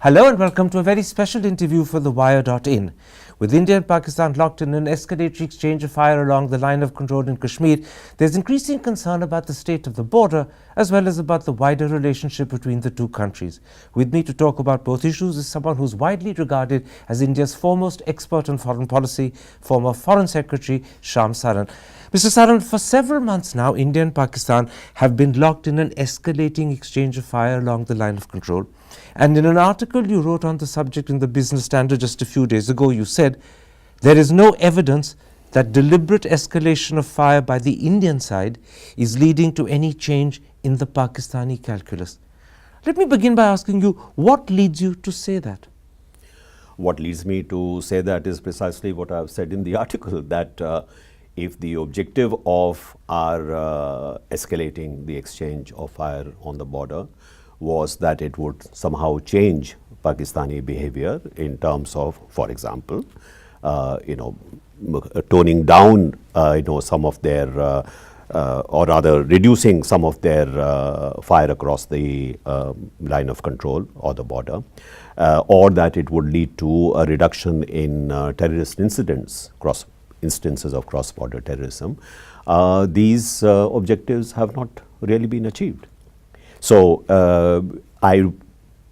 Hello and welcome to a very special interview for the Wire.in. With India and Pakistan locked in an escalatory exchange of fire along the line of control in Kashmir, there's increasing concern about the state of the border as well as about the wider relationship between the two countries. With me to talk about both issues is someone who's widely regarded as India's foremost expert on foreign policy, former Foreign Secretary Shyam Saran. Mr. Saran, for several months now, India and Pakistan have been locked in an escalating exchange of fire along the line of control. And in an article you wrote on the subject in the Business Standard just a few days ago, you said, there is no evidence that deliberate escalation of fire by the Indian side is leading to any change in the Pakistani calculus. Let me begin by asking you, what leads you to say that? What leads me to say that is precisely what I've said in the article, that if the objective of our escalating the exchange of fire on the border was that it would somehow change Pakistani behavior in terms of, for example, toning down, some of their, or rather reducing some of their fire across the line of control or the border, or that it would lead to a reduction in terrorist incidents, instances of cross-border terrorism, these objectives have not really been achieved. So,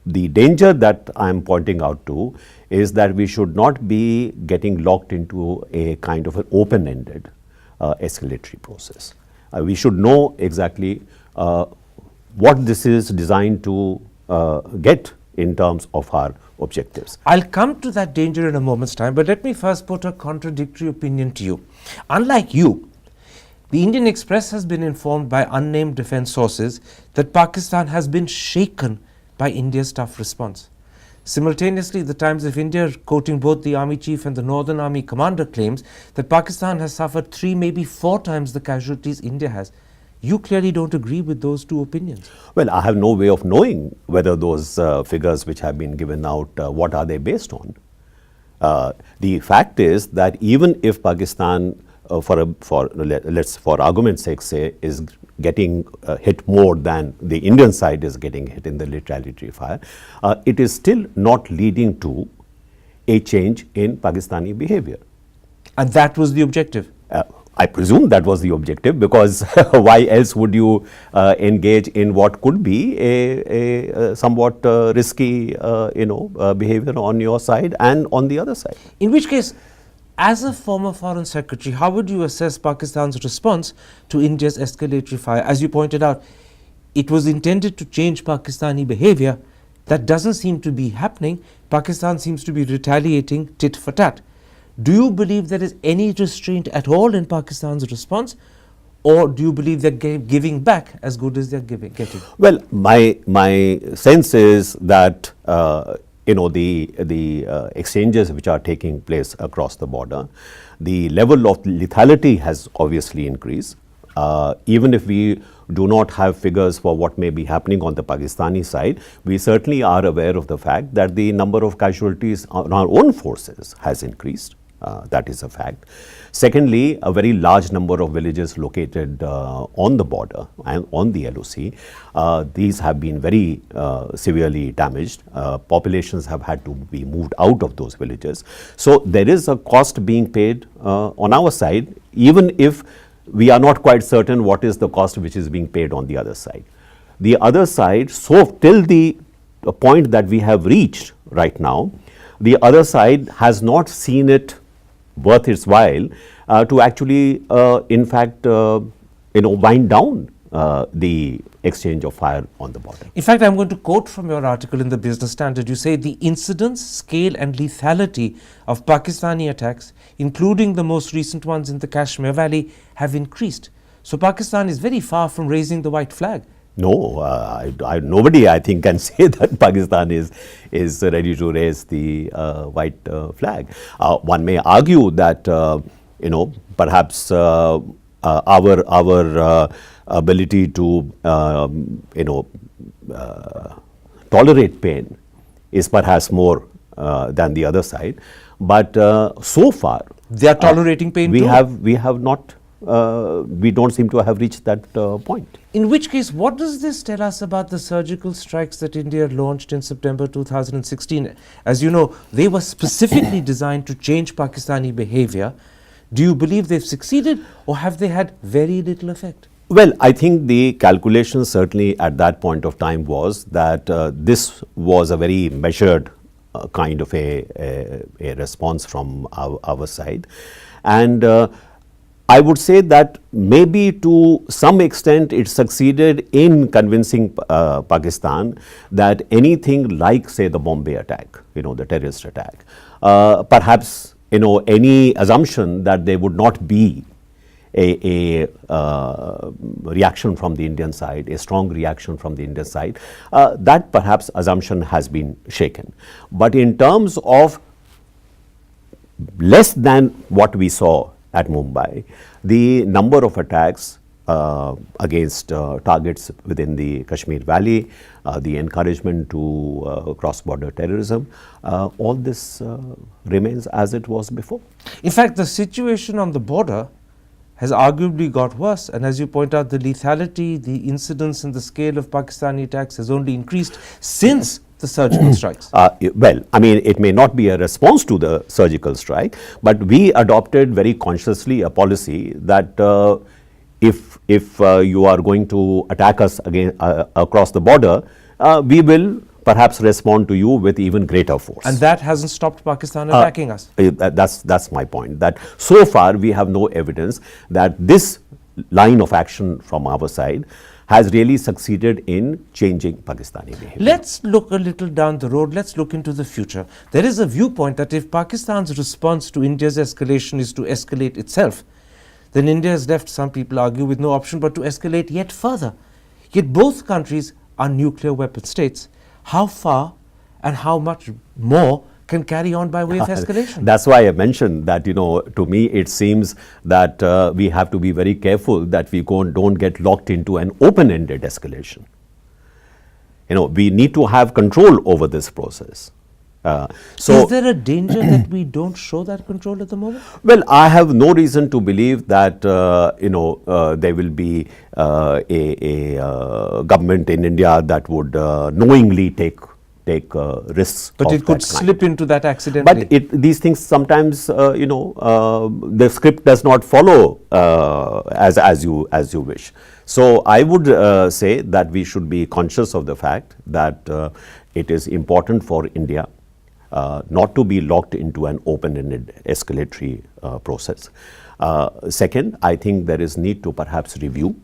the danger that I am pointing out to is that we should not be getting locked into a kind of an open-ended escalatory process. We should know exactly what this is designed to get in terms of our objectives. I'll come to that danger in a moment's time, but let me first put a contradictory opinion to you. Unlike you, the Indian Express has been informed by unnamed defense sources that Pakistan has been shaken by India's tough response. Simultaneously, the Times of India, quoting both the Army Chief and the Northern Army Commander, claims that Pakistan has suffered 3, maybe 4 times the casualties India has. You clearly don't agree with those two opinions. Well, I have no way of knowing whether those figures which have been given out, what are they based on. The fact is that even if Pakistan, for argument's sake, say, is getting hit more than the Indian side is getting hit in the lethality fire, it is still not leading to a change in Pakistani behavior. And that was the objective? I presume that was the objective, because why else would you engage in what could be a somewhat risky behavior on your side and on the other side. In which case, as a former Foreign Secretary, how would you assess Pakistan's response to India's escalatory fire? As you pointed out, it was intended to change Pakistani behavior. That doesn't seem to be happening. Pakistan seems to be retaliating tit for tat. Do you believe there is any restraint at all in Pakistan's response, or do you believe they're giving back as good as they're getting? Well, my sense is that the exchanges which are taking place across the border, the level of lethality has obviously increased. Even if we do not have figures for what may be happening on the Pakistani side, we certainly are aware of the fact that the number of casualties on our own forces has increased. That is a fact. Secondly, a very large number of villages located on the border and on the LOC, these have been very severely damaged. Populations have had to be moved out of those villages. So there is a cost being paid on our side, even if we are not quite certain what is the cost which is being paid on the other side. The other side, so till the point that we have reached right now, the other side has not seen it worth its while to actually, in fact, wind down the exchange of fire on the border. In fact, I'm going to quote from your article in the Business Standard. You say the incidence, scale and lethality of Pakistani attacks, including the most recent ones in the Kashmir Valley, have increased. So Pakistan is very far from raising the white flag. No, nobody, I think, can say that Pakistan is ready to raise the white flag. One may argue that, perhaps our ability to, tolerate pain is perhaps more than the other side. But so far, they are tolerating pain we too? have not we don't seem to have reached that point. In which case, what does this tell us about the surgical strikes that India launched in September 2016? As you know, they were specifically designed to change Pakistani behavior. Do you believe they've succeeded, or have they had very little effect? Well, I think the calculation certainly at that point of time was that this was a very measured kind of a response from our side. And I would say that maybe to some extent it succeeded in convincing Pakistan that anything like, say, the Bombay attack, the terrorist attack, perhaps, any assumption that there would not be a reaction from the Indian side, a strong reaction from the Indian side, that perhaps assumption has been shaken. But in terms of less than what we saw at Mumbai, the number of attacks against targets within the Kashmir Valley, the encouragement to cross-border terrorism, all this remains as it was before. In fact, the situation on the border has arguably got worse, and as you point out, the lethality, the incidence and the scale of Pakistani attacks has only increased since the surgical strikes. Well, I mean, it may not be a response to the surgical strike, but we adopted very consciously a policy that if you are going to attack us again across the border, we will perhaps respond to you with even greater force. And that hasn't stopped Pakistan attacking us. That's my point, that so far we have no evidence that this line of action from our side has really succeeded in changing Pakistani behavior. Let's look a little down the road. Let's look into the future. There is a viewpoint that if Pakistan's response to India's escalation is to escalate itself, then India is left, some people argue, with no option but to escalate yet further. Yet both countries are nuclear weapon states. How far and how much more can carry on by way of escalation? That's why I mentioned that, to me it seems that we have to be very careful that we don't get locked into an open-ended escalation. We need to have control over this process. Is there a danger that we don't show that control at the moment? Well, I have no reason to believe that there will be a government in India that would knowingly take risks. But it could slip into that accidentally. But these things sometimes, the script does not follow as you wish. So I would say that we should be conscious of the fact that it is important for India not to be locked into an open-ended escalatory process. Second, I think there is need to perhaps review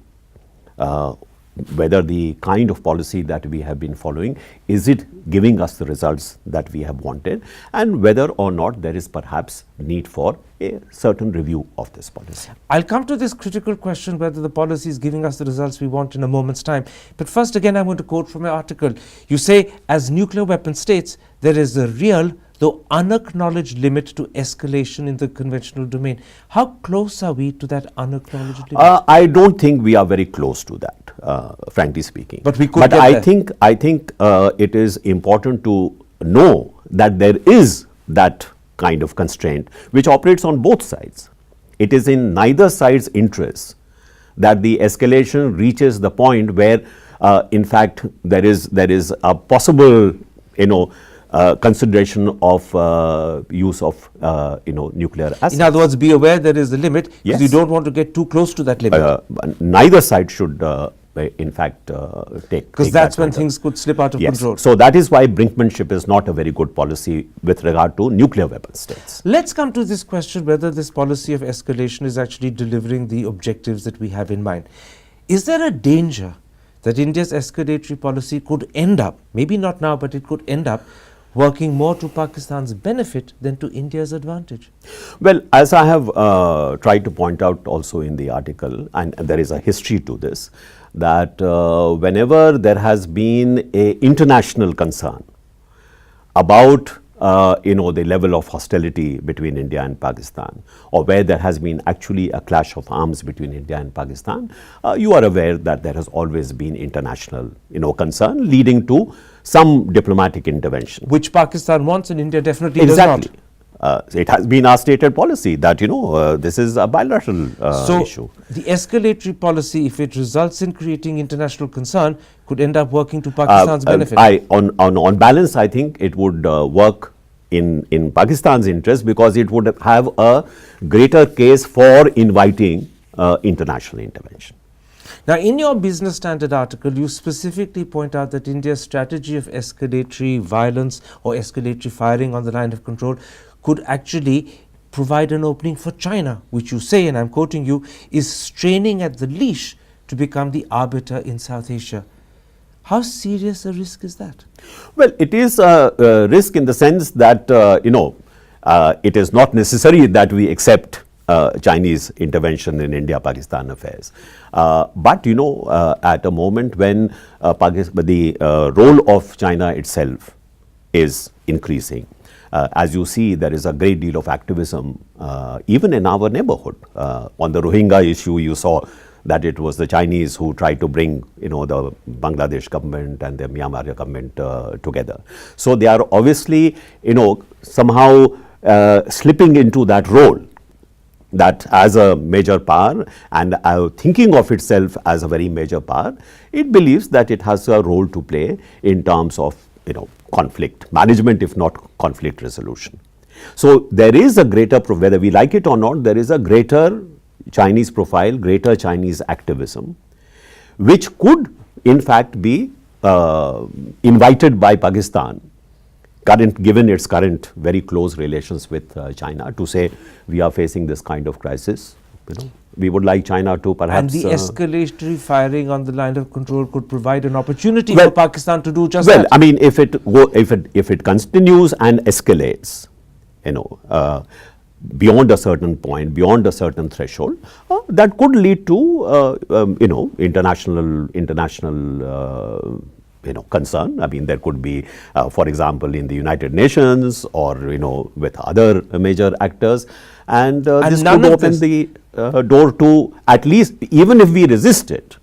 whether the kind of policy that we have been following, is it giving us the results that we have wanted, and whether or not there is perhaps need for a certain review of this policy. I'll come to this critical question whether the policy is giving us the results we want in a moment's time. But first, again, I'm going to quote from an article. You say, as nuclear weapon states, there is a real, though unacknowledged limit to escalation in the conventional domain. How close are we to that unacknowledged limit? I don't think we are very close to that, frankly speaking. But we could get I there. think it is important to know that there is that kind of constraint which operates on both sides. It is in neither side's interest that the escalation reaches the point where, in fact, there is a possible, consideration of use of nuclear assets. In other words, be aware there is a limit, because Yes. you don't want to get too close to that limit. Neither side should in fact take Because that's that when kind of- things could slip out of Yes. control. So that is why brinkmanship is not a very good policy with regard to nuclear weapon states. Let's come to this question whether this policy of escalation is actually delivering the objectives that we have in mind. Is there a danger that India's escalatory policy could end up, maybe not now, but it could end up working more to Pakistan's benefit than to India's advantage? Well, as I have tried to point out also in the article, and there is a history to this, that whenever there has been a international concern about the level of hostility between India and Pakistan, or where there has been actually a clash of arms between India and Pakistan, you are aware that there has always been international concern leading to some diplomatic intervention. Which Pakistan wants and India definitely Exactly. does not. it has been our stated policy that, this is a bilateral issue. The escalatory policy, if it results in creating international concern, could end up working to Pakistan's benefit. On balance, I think it would work in Pakistan's interest, because it would have a greater case for inviting international intervention. Now, in your Business Standard article, you specifically point out that India's strategy of escalatory violence or escalatory firing on the line of control could actually provide an opening for China, which you say, and I'm quoting you, is straining at the leash to become the arbiter in South Asia. How serious a risk is that? Well, it is a risk in the sense that, it is not necessary that we accept Chinese intervention in India-Pakistan affairs. But, at a moment when the role of China itself is increasing, as you see, there is a great deal of activism even in our neighborhood. On the Rohingya issue, you saw that it was the Chinese who tried to bring, the Bangladesh government and the Myanmar government together. So they are obviously, somehow slipping into that role, that as a major power and thinking of itself as a very major power, it believes that it has a role to play in terms of, conflict management, if not conflict resolution. So there is a greater, whether we like it or not, there is a greater Chinese profile, greater Chinese activism, which could in fact be invited by Pakistan, given its current very close relations with China, to say we are facing this kind of crisis. We would like China to perhaps. And the escalatory firing on the line of control could provide an opportunity for Pakistan to do just that. Well, I mean, if it continues and escalates, beyond a certain point, beyond a certain threshold, that could lead to international concern. I mean, there could be, for example, in the United Nations or with other major actors, and this could open the door to, at least, even if we resist it,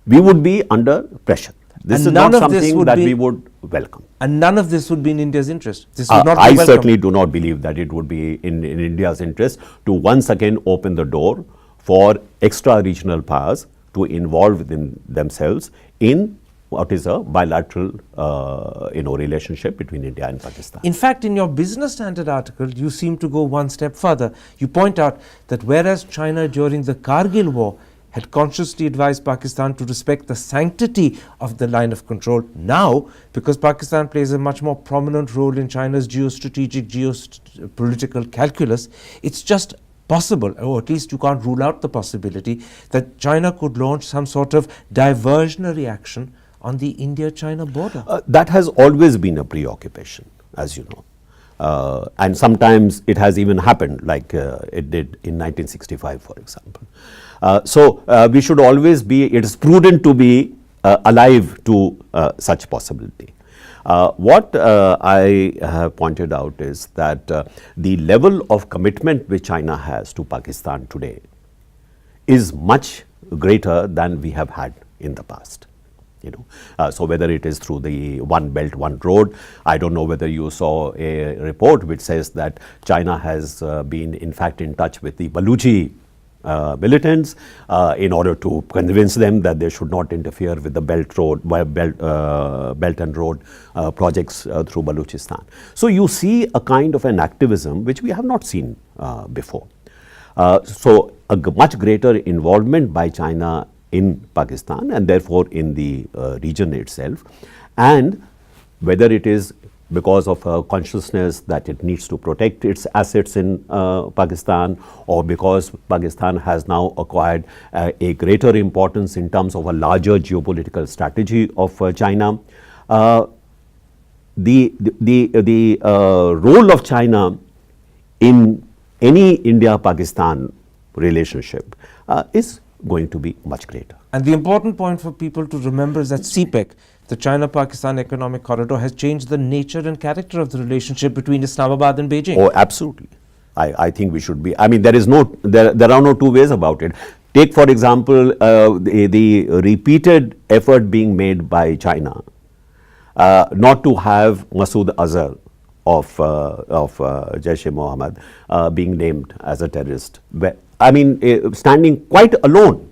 we would be under pressure. This is not something that we would welcome. And none of this would be in India's interest. This would not be I welcome. certainly do not believe that it would be in India's interest to once again open the door for extra-regional powers to involve themselves in what is a bilateral relationship between India and Pakistan. In fact, in your Business Standard article, you seem to go one step further. You point out that whereas China during the Kargil war had consciously advised Pakistan to respect the sanctity of the line of control, now, because Pakistan plays a much more prominent role in China's geostrategic, geopolitical calculus, it's just possible, or at least you can't rule out the possibility, that China could launch some sort of diversionary action on the India-China border. That has always been a preoccupation, as you know. And sometimes it has even happened, like it did in 1965, for example. So we should always be, it is prudent to be alive to such possibility. What I have pointed out is that the level of commitment which China has to Pakistan today is much greater than we have had in the past. So whether it is through the One Belt, One Road, I don't know whether you saw a report which says that China has been in fact in touch with the Baluchi militants in order to convince them that they should not interfere with the Belt and Road projects through Balochistan. So you see a kind of an activism which we have not seen before. So a much greater involvement by China in Pakistan and therefore in the region itself, and whether it is because of a consciousness that it needs to protect its assets in Pakistan, or because Pakistan has now acquired a greater importance in terms of a larger geopolitical strategy of China. The role of China in any India-Pakistan relationship is going to be much greater. And the important point for people to remember is that CPEC, the China-Pakistan Economic Corridor, has changed the nature and character of the relationship between Islamabad and Beijing. Oh, absolutely. I think we should be. I mean, there are no two ways about it. Take, for example, the repeated effort being made by China not to have Masood Azhar Jaish-e-Mohammed being named as a terrorist. Standing quite alone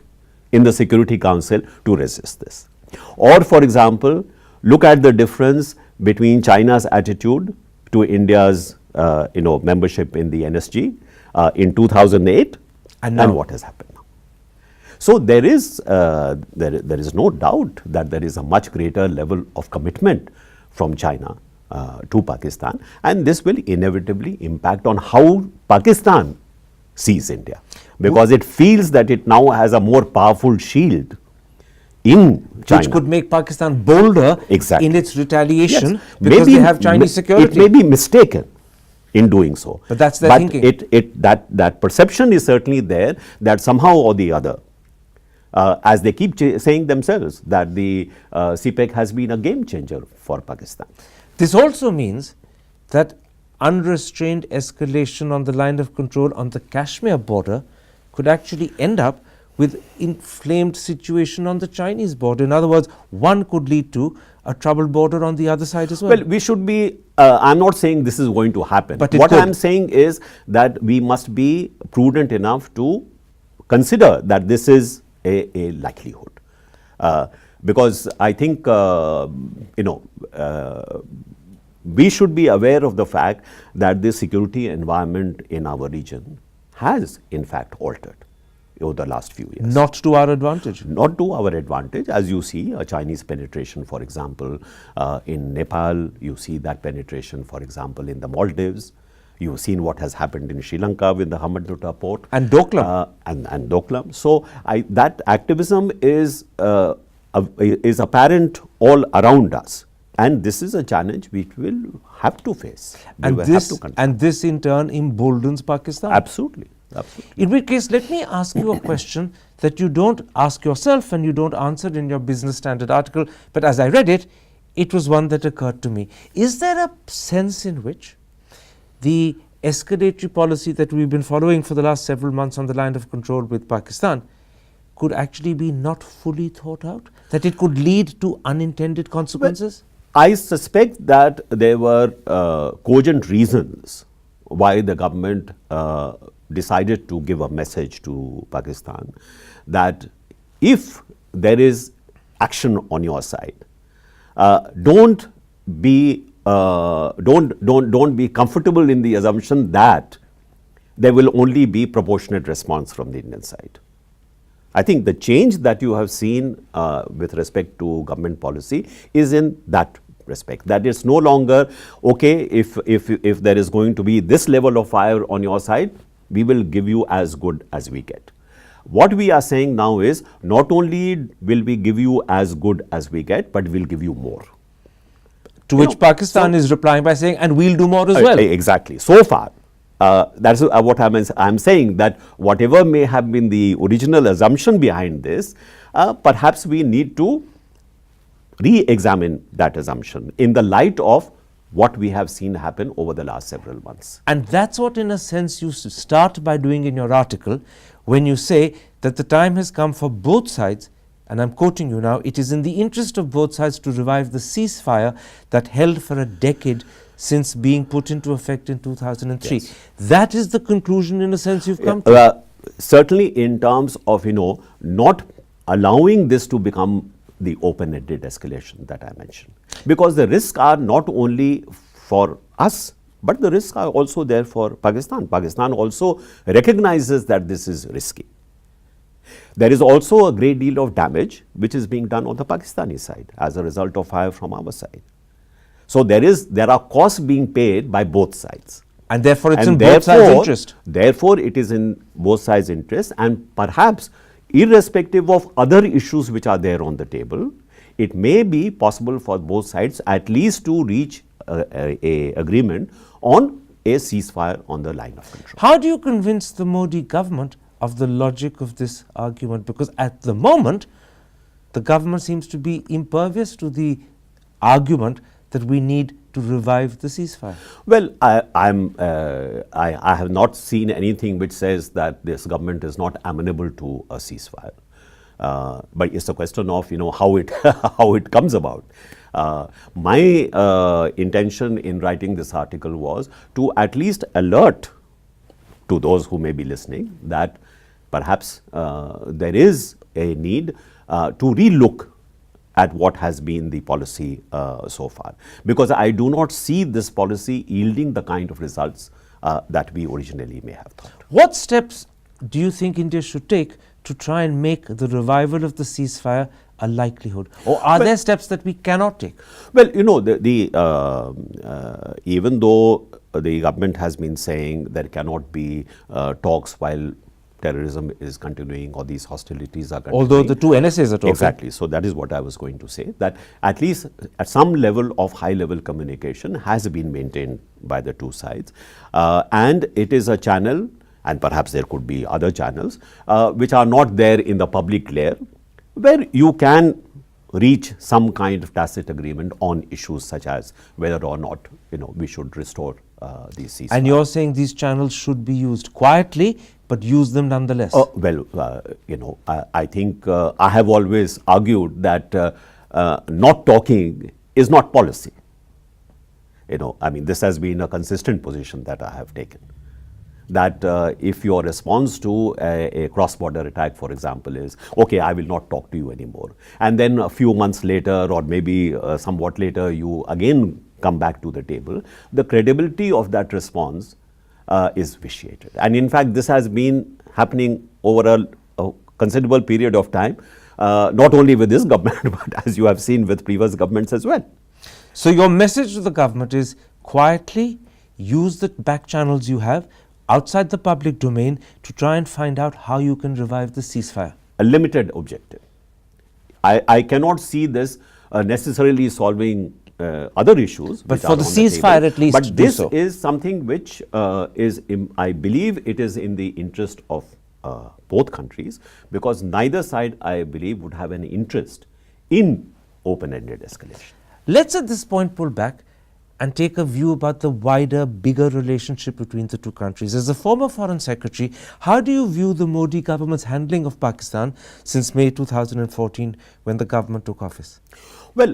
in the Security Council to resist this. Or, for example, look at the difference between China's attitude to India's membership in the NSG in 2008 and what has happened now. So there is no doubt that there is a much greater level of commitment from China to Pakistan, and this will inevitably impact on how Pakistan sees India, because it feels that it now has a more powerful shield in China, which could make Pakistan bolder in its retaliation, yes, because they have Chinese security. It may be mistaken in doing so, but that's their thinking. That perception is certainly there, that somehow or the other, as they keep saying themselves, that the CPEC has been a game changer for Pakistan. This also means that unrestrained escalation on the line of control on the Kashmir border could actually end up with inflamed situation on the Chinese border. In other words, one could lead to a troubled border on the other side as well. Well, we should be, I'm not saying this is going to happen. But what I'm saying is that we must be prudent enough to consider that this is a likelihood. Because I think, we should be aware of the fact that the security environment in our region has in fact altered over the last few years. Not to our advantage. Not to our advantage. As you see, a Chinese penetration, for example, in Nepal, you see that penetration, for example, in the Maldives. You've seen what has happened in Sri Lanka with the Hambantota port. And Doklam. And Doklam. So, that activism is apparent all around us. And this is a challenge which we'll have to face. And this in turn emboldens Pakistan. Absolutely. Absolutely. In which case, let me ask you a question that you don't ask yourself and you don't answer in your Business Standard article, but as I read it, it was one that occurred to me. Is there a sense in which the escalatory policy that we've been following for the last several months on the line of control with Pakistan could actually be not fully thought out? That it could lead to unintended consequences? I suspect that there were cogent reasons why the government decided to give a message to Pakistan that if there is action on your side, don't be comfortable in the assumption that there will only be proportionate response from the Indian side. I think the change that you have seen with respect to government policy is in that respect, that it's no longer okay, if there is going to be this level of fire on your side, we will give you as good as we get. What we are saying now is not only will we give you as good as we get, but we'll give you more. To which Pakistan is replying by saying, and we'll do more as well. Exactly. So far, that's what I'm saying, that whatever may have been the original assumption behind this, perhaps we need to re-examine that assumption in the light of what we have seen happen over the last several months. And that's what, in a sense, you start by doing in your article when you say that the time has come for both sides, and I'm quoting you now, it is in the interest of both sides to revive the ceasefire that held for a decade since being put into effect in 2003. Yes. That is the conclusion, in a sense, you've come to. Certainly in terms of, not allowing this to become the open-ended escalation that I mentioned. Because the risks are not only for us, but the risks are also there for Pakistan. Pakistan also recognizes that this is risky. There is also a great deal of damage which is being done on the Pakistani side as a result of fire from our side. So there are costs being paid by both sides. And therefore it's in both sides' interest. Therefore it is in both sides' interest, and perhaps irrespective of other issues which are there on the table, it may be possible for both sides at least to reach a agreement on a ceasefire on the line of control. How do you convince the Modi government of the logic of this argument? Because at the moment, the government seems to be impervious to the argument that we need to revive the ceasefire. Well, I have not seen anything which says that this government is not amenable to a ceasefire. But it's a question of how it how it comes about. My intention in writing this article was to at least alert to those who may be listening that perhaps there is a need to relook at what has been the policy so far, because I do not see this policy yielding the kind of results that we originally may have thought. What steps do you think India should take to try and make the revival of the ceasefire a likelihood? Or are there steps that we cannot take? Well, even though the government has been saying there cannot be talks while terrorism is continuing or these hostilities are continuing. Although the two NSAs are talking. Exactly. So that is what I was going to say, that at least at some level of high-level communication has been maintained by the two sides. And it is a channel, and perhaps there could be other channels, which are not there in the public layer, where you can reach some kind of tacit agreement on issues such as whether or not we should restore these ceasefire. And you're saying these channels should be used quietly, but use them nonetheless? I think I have always argued that not talking is not policy. This has been a consistent position that I have taken. That if your response to a cross-border attack, for example, is, okay, I will not talk to you anymore, and then a few months later or maybe somewhat later you again come back to the table, the credibility of that response is vitiated. And in fact, this has been happening over a considerable period of time, not only with this government, but as you have seen with previous governments as well. So your message to the government is quietly use the back channels you have outside the public domain to try and find out how you can revive the ceasefire. A limited objective. I cannot see this necessarily solving other issues. But for the ceasefire at least. But this is something which is, I believe it is in the interest of both countries, because neither side, I believe, would have an interest in open-ended escalation. Let's at this point pull back and take a view about the wider, bigger relationship between the two countries. As a former Foreign Secretary, how do you view the Modi government's handling of Pakistan since May 2014 when the government took office? Well,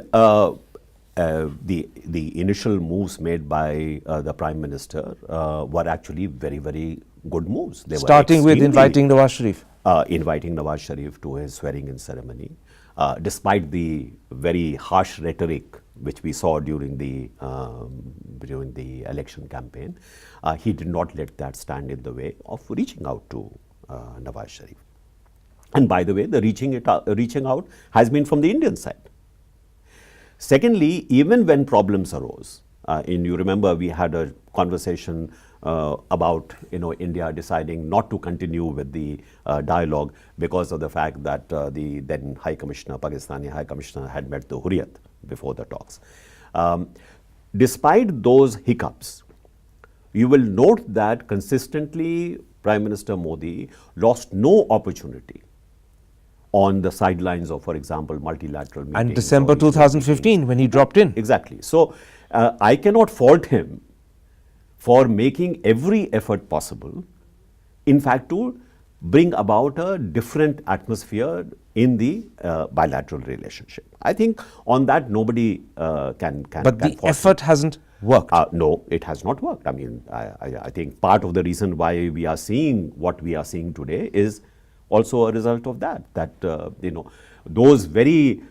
the initial moves made by the Prime Minister were actually very, very good moves. They Starting with inviting Nawaz Sharif. Inviting Nawaz Sharif to his swearing-in ceremony, despite the very harsh rhetoric which we saw during the election campaign, he did not let that stand in the way of reaching out to Nawaz Sharif. And by the way, the reaching out has been from the Indian side. Secondly, even when problems arose, you remember we had a conversation about India deciding not to continue with the dialogue because of the fact that the then High Commissioner, Pakistani High Commissioner, had met the Hurriyat before the talks. Despite those hiccups, you will note that consistently Prime Minister Modi lost no opportunity on the sidelines of, for example, multilateral meetings. And December 2015 when he dropped in. Exactly. So I cannot fault him for making every effort possible, in fact, to bring about a different atmosphere in the bilateral relationship. I think on that nobody can But the effort hasn't worked. No, it has not worked. I think part of the reason why we are seeing what we are seeing today is also a result of that, those very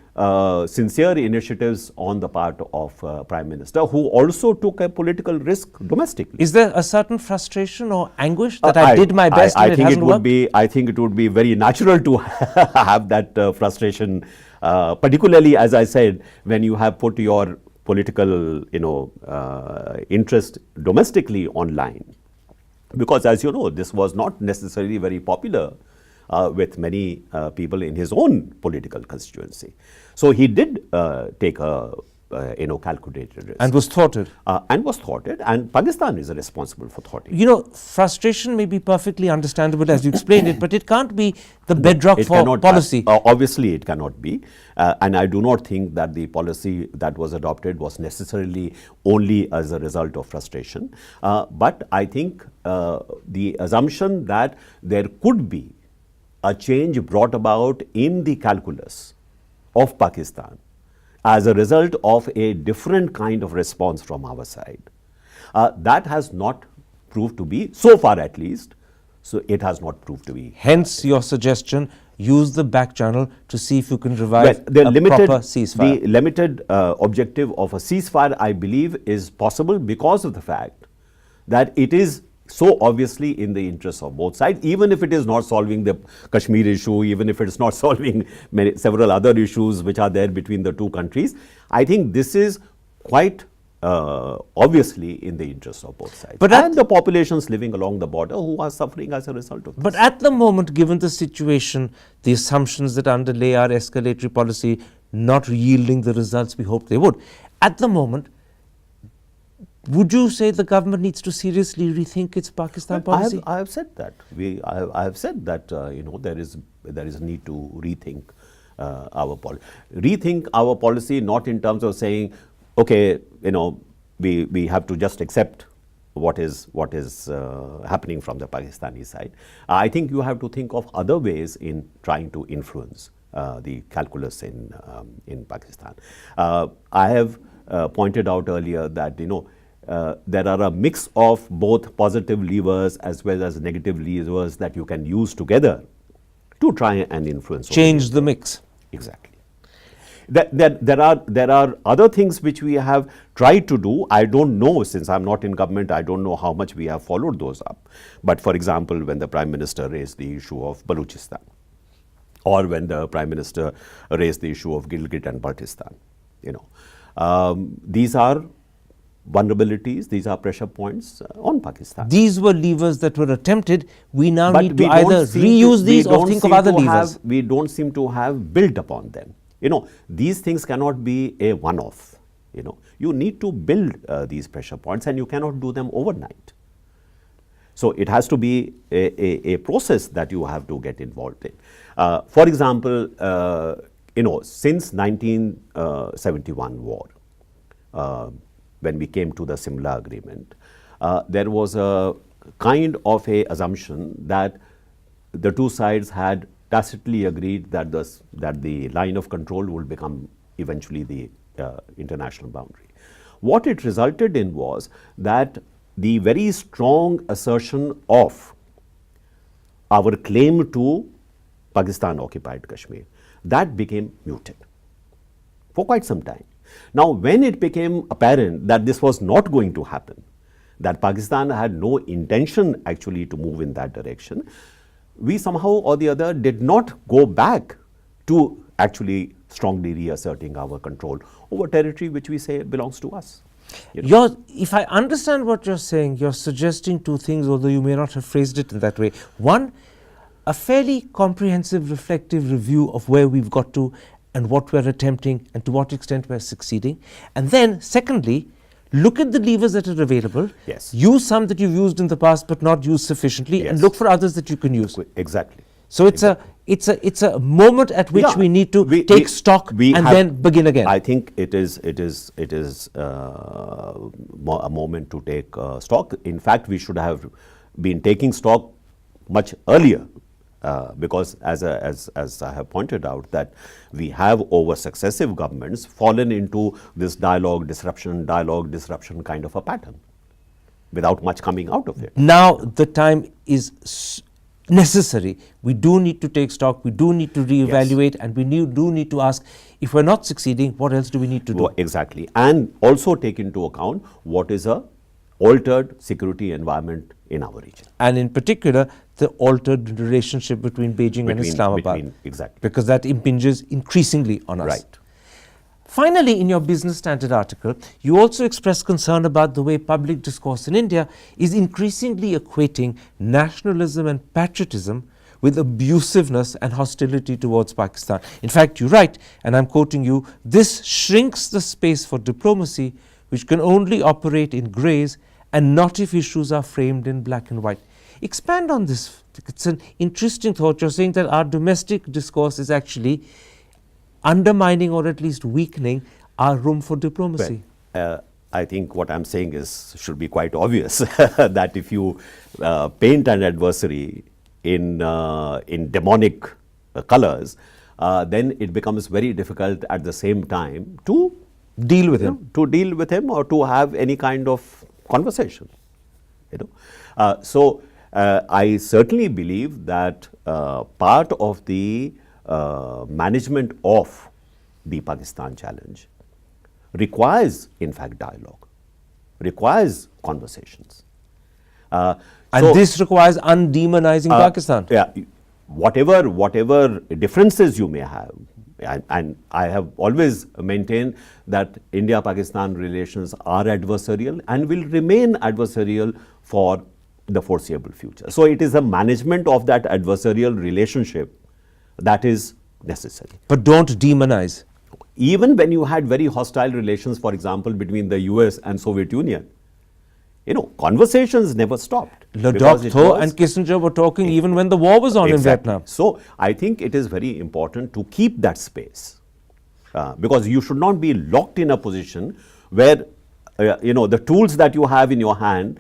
sincere initiatives on the part of Prime Minister, who also took a political risk domestically. Is there a certain frustration or anguish that I did my best and it hasn't worked? I think it would be very natural to have that frustration, particularly, as I said, when you have put your political, interest domestically online. Because as you know, this was not necessarily very popular with many people in his own political constituency. So he did take a calculated risk. And was thwarted. And Pakistan is responsible for thwarting. Frustration may be perfectly understandable as you explained it, but it can't be the bedrock for policy. Obviously, it cannot be. And I do not think that the policy that was adopted was necessarily only as a result of frustration. But I think the assumption that there could be a change brought about in the calculus of Pakistan as a result of a different kind of response from our side. That has not proved to be, so far at least, so it has not proved to be. Hence your suggestion, use the back channel to see if you can revive a proper ceasefire. The limited objective of a ceasefire, I believe, is possible because of the fact that it is so obviously in the interests of both sides, even if it is not solving the Kashmir issue, even if it is not solving several other issues which are there between the two countries. I think this is quite obviously in the interests of both sides. And the populations living along the border who are suffering as a result of this. But at the moment, given the situation, the assumptions that underlay our escalatory policy not yielding the results we hoped they would, at the moment, would you say the government needs to seriously rethink its Pakistan policy? I have said that. I have said that there is a need to rethink our policy. Rethink our policy not in terms of saying, okay, we have to just accept what is happening from the Pakistani side. I think you have to think of other ways in trying to influence the calculus in Pakistan. I have pointed out earlier that there are a mix of both positive levers as well as negative levers that you can use together to try and influence. Change the mix. Exactly. There are other things which we have tried to do. I don't know, since I'm not in government, I don't know how much we have followed those up. But for example, when the Prime Minister raised the issue of Balochistan, or when the Prime Minister raised the issue of Gilgit and Baltistan, these are vulnerabilities, these are pressure points on Pakistan. These were levers that were attempted. We now need to either reuse these or think of other levers. We don't seem to have built upon them. These things cannot be a one-off. You need to build these pressure points, and you cannot do them overnight. So it has to be a process that you have to get involved in. For example, since 1971 war, when we came to the Simla agreement, there was a kind of a assumption that the two sides had tacitly agreed that the line of control would become eventually the international boundary. What it resulted in was that the very strong assertion of our claim to Pakistan occupied Kashmir, that became muted for quite some time. Now, when it became apparent that this was not going to happen, that Pakistan had no intention actually to move in that direction, we somehow or the other did not go back to actually strongly reasserting our control over territory which we say belongs to us. If I understand what you're saying, you're suggesting two things, although you may not have phrased it in that way. One, a fairly comprehensive, reflective review of where we've got to and what we're attempting and to what extent we're succeeding. And then, secondly, look at the levers that are available. Yes. Use some that you've used in the past but not used sufficiently, yes, and look for others that you can use. Exactly. So it's a moment at which we need to take stock and then begin again. I think it is a moment to take stock. In fact, we should have been taking stock much earlier. Because as I have pointed out, that we have over successive governments fallen into this dialogue disruption kind of a pattern without much coming out of it. Now the time is necessary. We do need to take stock, we do need to reevaluate, yes, and we do need to ask, if we're not succeeding, what else do we need to do? Well, exactly. And also take into account what is a altered security environment in our region. And in particular, the altered relationship between Beijing and Islamabad. Exactly. Because that impinges increasingly on us. Right. Finally, in your Business Standard article, you also express concern about the way public discourse in India is increasingly equating nationalism and patriotism with abusiveness and hostility towards Pakistan. In fact, you write, and I'm quoting you, "This shrinks the space for diplomacy, which can only operate in greys and not if issues are framed in black and white." Expand on this. It's an interesting thought. You're saying that our domestic discourse is actually undermining or at least weakening our room for diplomacy. Well, I think what I'm saying should be quite obvious that if you paint an adversary in demonic colors, then it becomes very difficult at the same time to deal with him. To deal with him or to have any kind of conversation. So I certainly believe that part of the management of the Pakistan challenge requires, in fact, dialogue, requires conversations. And this requires undemonizing Pakistan. Yeah, whatever differences you may have, and I have always maintained that India-Pakistan relations are adversarial and will remain adversarial for the foreseeable future. So it is a management of that adversarial relationship that is necessary. But don't demonize. Even when you had very hostile relations, for example, between the US and Soviet Union, conversations never stopped. Tho and Kissinger were talking even when the war was on in Vietnam. So I think it is very important to keep that space because you should not be locked in a position where the tools that you have in your hand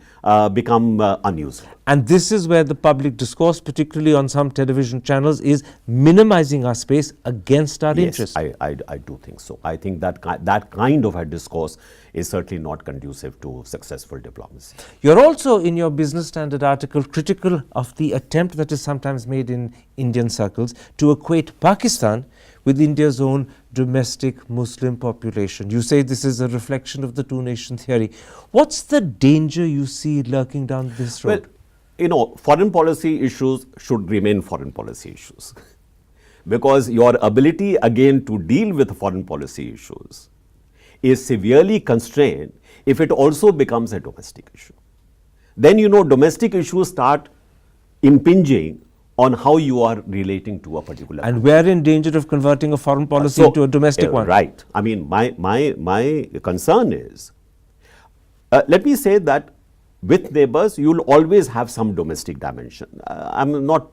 become unusable. And this is where the public discourse, particularly on some television channels, is minimizing our space against our interests. I do think so. I think that kind of a discourse is certainly not conducive to successful diplomacy. You're also, in your Business Standard article, critical of the attempt that is sometimes made in Indian circles to equate Pakistan with India's own domestic Muslim population. You say this is a reflection of the two-nation theory. What's the danger you see lurking down this road? Well, foreign policy issues should remain foreign policy issues because your ability again to deal with foreign policy issues is severely constrained if it also becomes a domestic issue. Then domestic issues start impinging on how you are relating to a particular and we're in danger of converting a foreign policy into a domestic one. Right. I mean, my concern is, let me say that with neighbors, you'll always have some domestic dimension. I'm not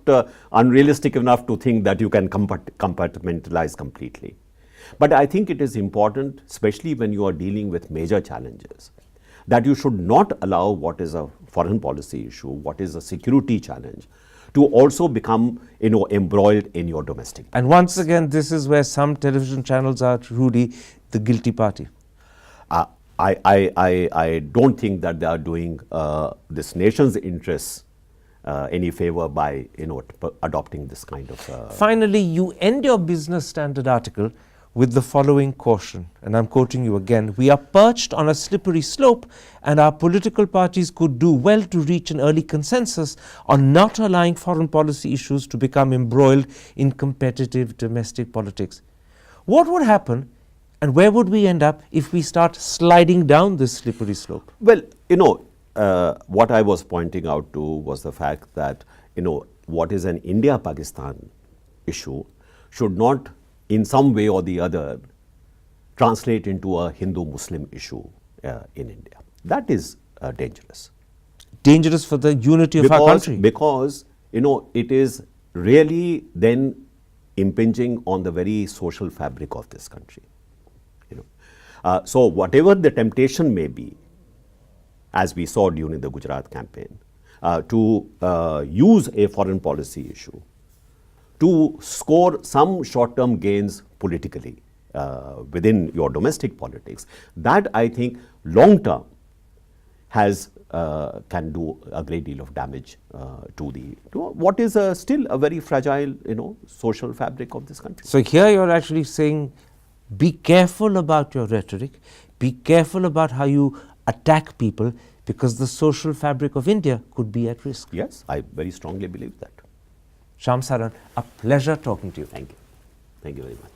unrealistic enough to think that you can compartmentalize completely. But I think it is important, especially when you are dealing with major challenges, that you should not allow what is a foreign policy issue, what is a security challenge, to also become embroiled in your domestic. And once again, this is where some television channels are, Rudy, the guilty party. I don't think that they are doing this nation's interests any favor by adopting this kind of. Finally, you end your Business Standard article with the following caution, and I'm quoting you again: "We are perched on a slippery slope, and our political parties could do well to reach an early consensus on not allowing foreign policy issues to become embroiled in competitive domestic politics." What would happen, and where would we end up if we start sliding down this slippery slope? Well, what I was pointing out to was the fact that, what is an India-Pakistan issue should not in some way or the other translate into a Hindu-Muslim issue in India. That is dangerous. Dangerous for the unity of our country. Because, it is really then impinging on the very social fabric of this country. So whatever the temptation may be, as we saw during the Gujarat campaign, to use a foreign policy issue to score some short-term gains politically within your domestic politics, that I think long-term can do a great deal of damage to what is still a very fragile, social fabric of this country. So here you're actually saying, be careful about your rhetoric, be careful about how you attack people, because the social fabric of India could be at risk. Yes, I very strongly believe that. Shyam, Saran, a pleasure talking to you. Thank you. Thank you very much.